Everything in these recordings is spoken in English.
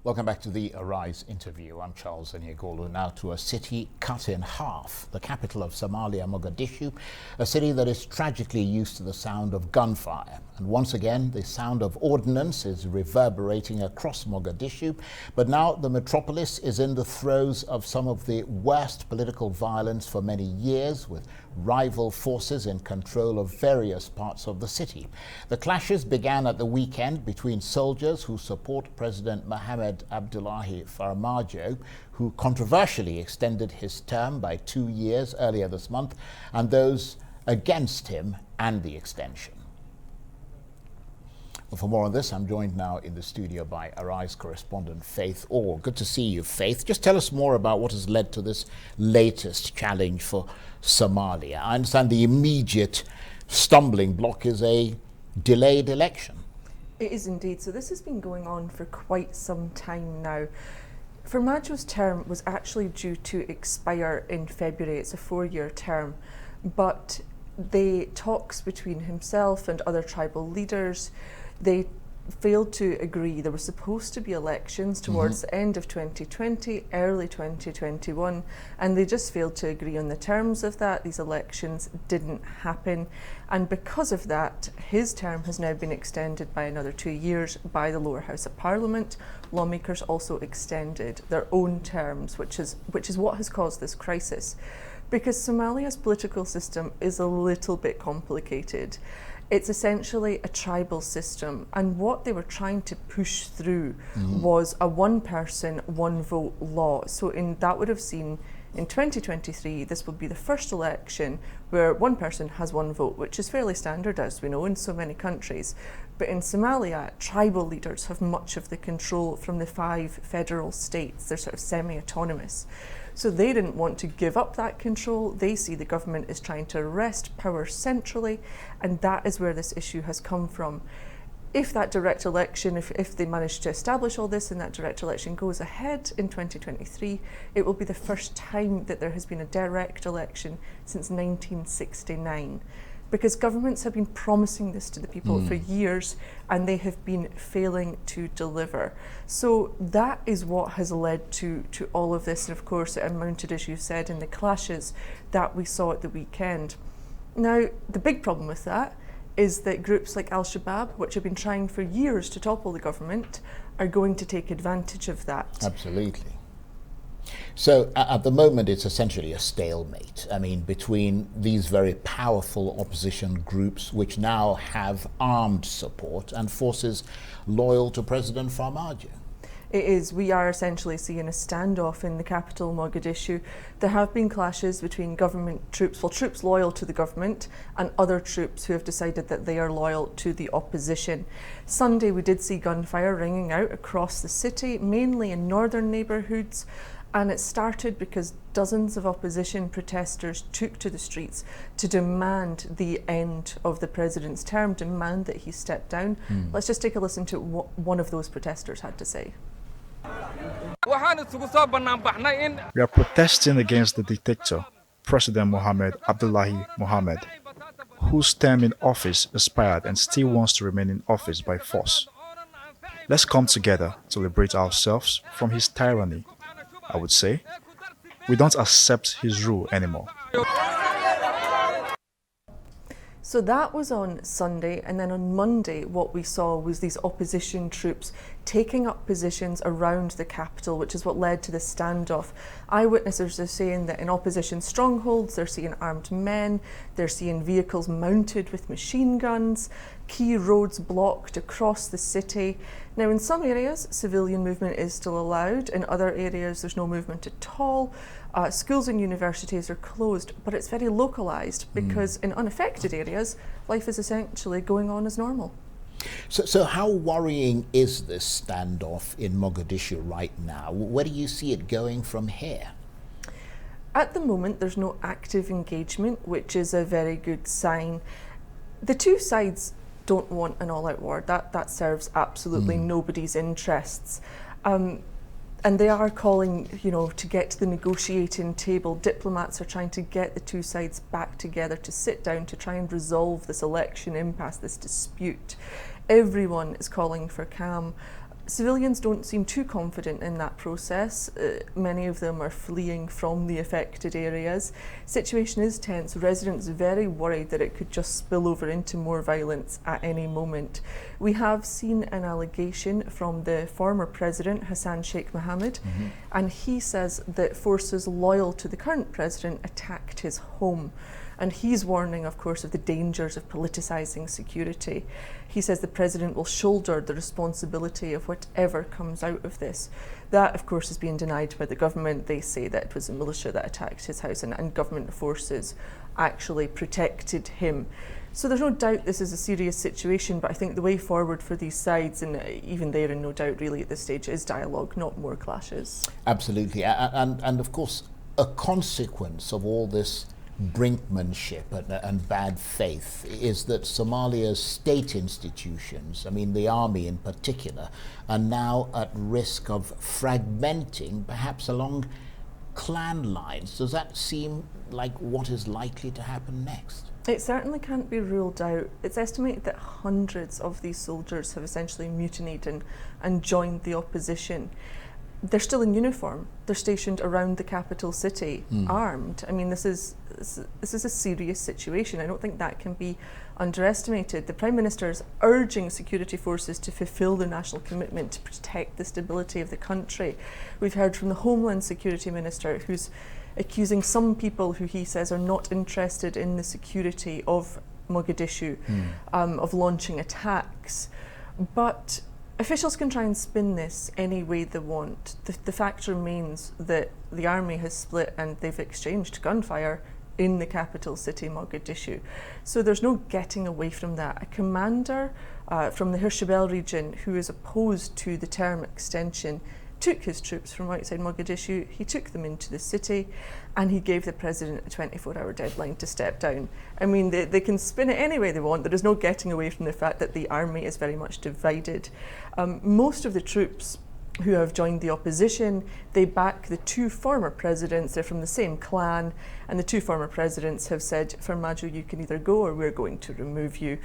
Welcome back to the Arise interview. I'm Charles Aniagolu. Now to a city cut in half, the capital of Somalia, Mogadishu, a city that is tragically used to the sound of gunfire. And once again, the sound of ordnance is reverberating across Mogadishu. But now the metropolis is in the throes of some of the worst political violence for many years, with rival forces in control of various parts of the city. The clashes began at the weekend between soldiers who support President Mohamed Abdullahi Farmajo, who controversially extended his term by 2 years earlier this month, and those against him and the extension. Well, for more on this, I'm joined now in the studio by Arise correspondent Faith Orr. Good to see you, Faith. Just tell us more about what has led to this latest challenge for Somalia. I understand the immediate stumbling block is a delayed election. It is indeed. So this has been going on for quite some time now. Farmajo's term was actually due to expire in February. It's a 4-year term. But the talks between himself and other tribal leaders, they failed to agree. There were supposed to be elections towards the end of 2020, early 2021, and they just failed to agree on the terms of that. These elections didn't happen, and because of that, his term has now been extended by another 2 years by the lower house of parliament. Lawmakers also extended their own terms, which is what has caused this crisis, because Somalia's political system is a little bit complicated. It's essentially a tribal system, and what they were trying to push through was a one person, one vote law. So that would have seen in 2023, this would be the first election where one person has one vote, which is fairly standard, as we know, in so many countries. But in Somalia, tribal leaders have much of the control from the 5 federal states. They're sort of semi-autonomous. So they didn't want to give up that control. They see the government is trying to wrest power centrally, and that is where this issue has come from. If that direct election, if they manage to establish all this and that direct election goes ahead in 2023, it will be the first time that there has been a direct election since 1969. Because governments have been promising this to the people for years, and they have been failing to deliver. So that is what has led to all of this, and of course it amounted, as you said, in the clashes that we saw at the weekend. Now, the big problem with that is that groups like Al-Shabaab, which have been trying for years to topple the government, are going to take advantage of that. Absolutely. So at the moment, it's essentially a stalemate. I mean, between these very powerful opposition groups, which now have armed support, and forces loyal to President Farmajo. It is. We are essentially seeing a standoff in the capital, Mogadishu. There have been clashes between government troops, well, troops loyal to the government, and other troops who have decided that they are loyal to the opposition. Sunday, we did see gunfire ringing out across the city, mainly in northern neighbourhoods. And it started because dozens of opposition protesters took to the streets to demand the end of the president's term, demand that he step down. Let's just take a listen to what one of those protesters had to say. We are protesting against the dictator, President Mohamed Abdullahi Mohamed, whose term in office expired and still wants to remain in office by force. Let's come together to liberate ourselves from his tyranny. I would say, we don't accept his rule anymore. So that was on Sunday, and then on Monday what we saw was these opposition troops taking up positions around the capital, which is what led to the standoff. Eyewitnesses are saying that in opposition strongholds they're seeing armed men, they're seeing vehicles mounted with machine guns, key roads blocked across the city. Now in some areas civilian movement is still allowed, in other areas there's no movement at all. Schools and universities are closed, but it's very localised because in unaffected areas life is essentially going on as normal. So how worrying is this standoff in Mogadishu right now? Where do you see it going from here? At the moment there's no active engagement, which is a very good sign. The two sides don't want an all-out war. That serves absolutely nobody's interests. And they are calling, to get to the negotiating table. Diplomats are trying to get the two sides back together to sit down to try and resolve this election impasse, this dispute. Everyone is calling for calm. Civilians don't seem too confident in that process. Many of them are fleeing from the affected areas. Situation is tense. Residents very worried that it could just spill over into more violence at any moment. We have seen an allegation from the former president, Hassan Sheikh Mohammed, and he says that forces loyal to the current president attacked his home. And he's warning, of course, of the dangers of politicising security. He says the president will shoulder the responsibility of whatever comes out of this. That, of course, is being denied by the government. They say that it was a militia that attacked his house and government forces actually protected him. So there's no doubt this is a serious situation, but I think the way forward for these sides, and even they're in no doubt really at this stage, is dialogue, not more clashes. Absolutely. And of course, a consequence of all this brinkmanship and bad faith is that Somalia's state institutions, I mean the army in particular, are now at risk of fragmenting, perhaps along clan lines. Does that seem like what is likely to happen next? It certainly can't be ruled out. It's estimated that hundreds of these soldiers have essentially mutinied and joined the opposition. They're still in uniform. They're stationed around the capital city, armed. I mean, this is a serious situation. I don't think that can be underestimated. The Prime Minister is urging security forces to fulfil their national commitment to protect the stability of the country. We've heard from the Homeland Security Minister, who's accusing some people who he says are not interested in the security of Mogadishu of launching attacks. But officials can try and spin this any way they want. The fact remains that the army has split and they've exchanged gunfire in the capital city, Mogadishu. So there's no getting away from that. A commander from the Hirshabelle region who is opposed to the term extension took his troops from outside Mogadishu, he took them into the city, and he gave the president a 24-hour deadline to step down. I mean, they can spin it any way they want. There is no getting away from the fact that the army is very much divided. Most of the troops who have joined the opposition, they back the two former presidents. They're from the same clan, and the two former presidents have said, Farmajo, you can either go or we're going to remove you.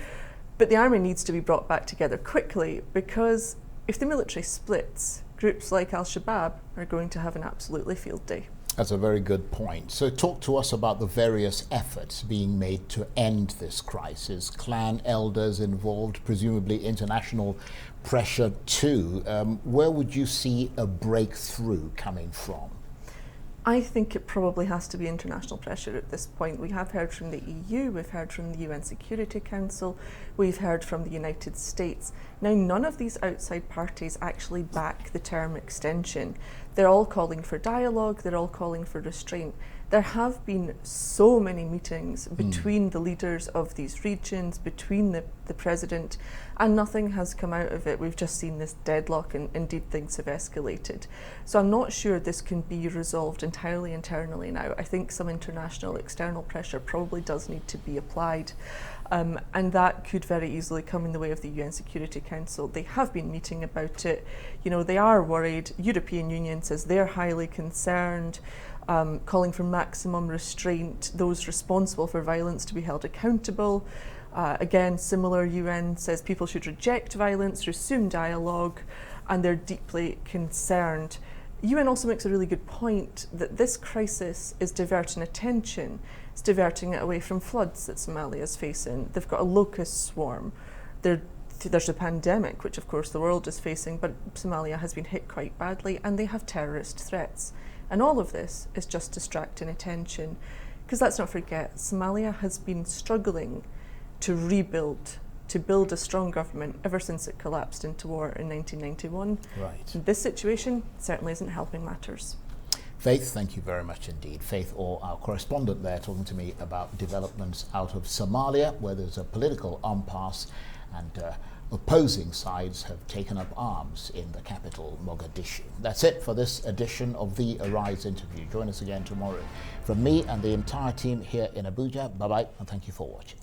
But the army needs to be brought back together quickly, because if the military splits, groups like Al-Shabaab are going to have an absolutely field day. That's a very good point. So talk to us about the various efforts being made to end this crisis. Clan elders involved, presumably international pressure too. Where would you see a breakthrough coming from? I think it probably has to be international pressure at this point. We have heard from the EU, we've heard from the UN Security Council, we've heard from the United States. Now, none of these outside parties actually back the term extension. They're all calling for dialogue, they're all calling for restraint. There have been so many meetings between the leaders of these regions, between the president, and nothing has come out of it. We've just seen this deadlock, and indeed things have escalated. So I'm not sure this can be resolved entirely internally now. I think some international external pressure probably does need to be applied. And that could very easily come in the way of the UN Security Council. They have been meeting about it. You know, they are worried. European Union says they're highly concerned, calling for maximum restraint, those responsible for violence to be held accountable. Again, similar, UN says people should reject violence, resume dialogue, and they're deeply concerned. UN also makes a really good point that this crisis is diverting attention. It's diverting it away from floods that Somalia is facing. They've got a locust swarm. There's a pandemic, which of course the world is facing, but Somalia has been hit quite badly, and they have terrorist threats. And all of this is just distracting attention. Because let's not forget, Somalia has been struggling to rebuild, to build a strong government ever since it collapsed into war in 1991. Right. This situation certainly isn't helping matters. Faith, thank you very much indeed. Faith, or our correspondent there, talking to me about developments out of Somalia, where there's a political impasse and opposing sides have taken up arms in the capital, Mogadishu. That's it for this edition of the Arise interview. Join us again tomorrow. From me and the entire team here in Abuja, bye-bye, and thank you for watching.